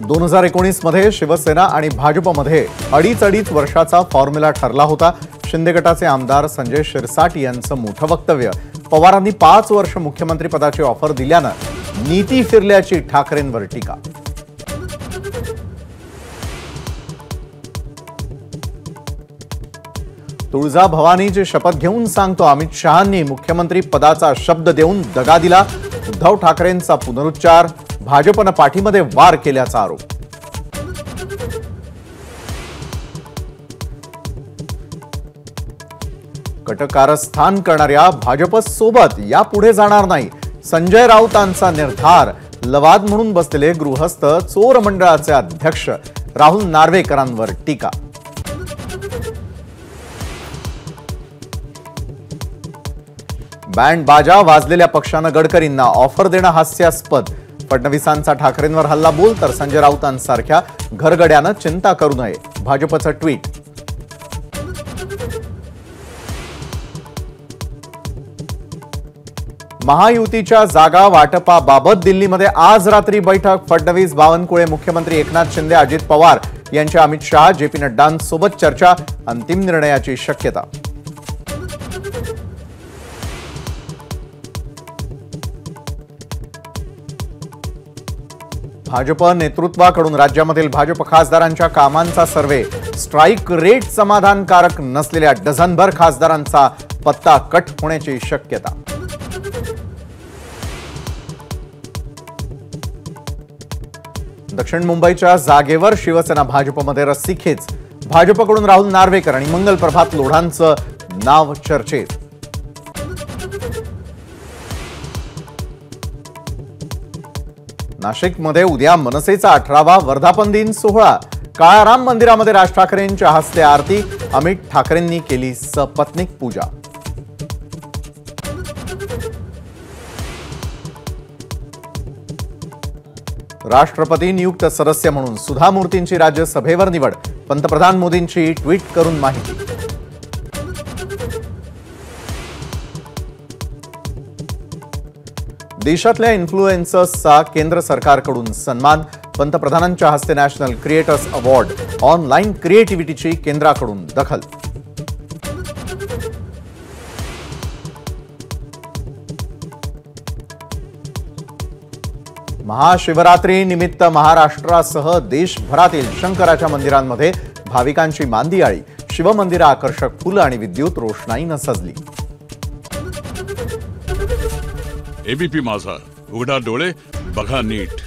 2019 मध्ये शिवसेना आणि भाजपमध्ये अडीच वर्षाचा फॉर्म्युला ठरला होता। शिंदे गटाचे आमदार संजय शिरसाट यांचं मोठं वक्तव्य। पवारांनी 5 वर्ष मुख्यमंत्री पदाची ऑफर दिल्यानं नीती फिरल्याची ठाकरेंवर टीका। तुळजा भवानीची शपथ घेऊन सांगतो, अमित शहांनी मुख्यमंत्री पदाचा शब्द देऊन दगा दिला। उद्धव ठाकरेंचा पुनरुच्चार, भाजपनं पाठीमध्ये वार केल्याचा आरोप। कटकारस्थान करणाऱ्या भाजपसोबत यापुढे जाणार नाही, संजय राऊतांचा निर्धार। लवाद म्हणून बसलेले गृहस्थ चोर मंडळाचे अध्यक्ष राहुल नार्वेकरांवर टीका। बँड बाजा वाजलेल्या पक्षानं गडकरींना ऑफर देणं हास्यास्पद। फडणवीसांचा ठाकरेंवर हल्ला बोल, तर संजय राऊतांसारख्या घरगड्यानं चिंता करू नये, भाजपचं ट्विट। महायुतीच्या जागा वाटपाबाबत दिल्लीमध्ये आज रात्री बैठक। फडणवीस, बावनकुळे, मुख्यमंत्री एकनाथ शिंदे, अजित पवार यांची अमित शहा, जेपी नड्डांसोबत चर्चा। अंतिम निर्णयाची शक्यता। भाजप नेतृत्वाकडून राज्यामधील भाजप खासदारांच्या कामांचा सर्व्हे। स्ट्राईक रेट समाधानकारक नसलेल्या डझनभर खासदारांचा पत्ता कट होण्याची शक्यता। दक्षिण मुंबईच्या जागेवर शिवसेना भाजपमध्ये रस्सीखेच। भाजपकडून राहुल नार्वेकर आणि मंगल प्रभात लोढांचं नाव चर्चेत। नाशिकमध्ये उद्या मनसेचा 18वा वर्धापन दिन सोहळा। काळाराम मंदिरामध्ये राज ठाकरेंच्या हस्ते आरती, अमित ठाकरेंनी केली सपत्नीक पूजा। राष्ट्रपती नियुक्त सदस्य म्हणून सुधा मूर्तींची राज्यसभेवर निवड। पंतप्रधान मोदींची ट्विट करून माहिती। देशातल्या इन्फ्लुएन्सर्सचा केंद्र सरकारकडून सन्मान। पंतप्रधानांच्या हस्ते नॅशनल क्रिएटर्स अवॉर्ड। ऑनलाईन क्रिएटिव्हिटीची केंद्राकडून दखल। महाशिवरात्री निमित्त महाराष्ट्रासह देशभरातील शंकराच्या मंदिरांमध्ये भाविकांची मांदियाळी। शिवमंदिरं आकर्षक फुलं आणि विद्युत रोषणाईनं सजली। एबीपी माझा, उघडा डोळे बघा नीट।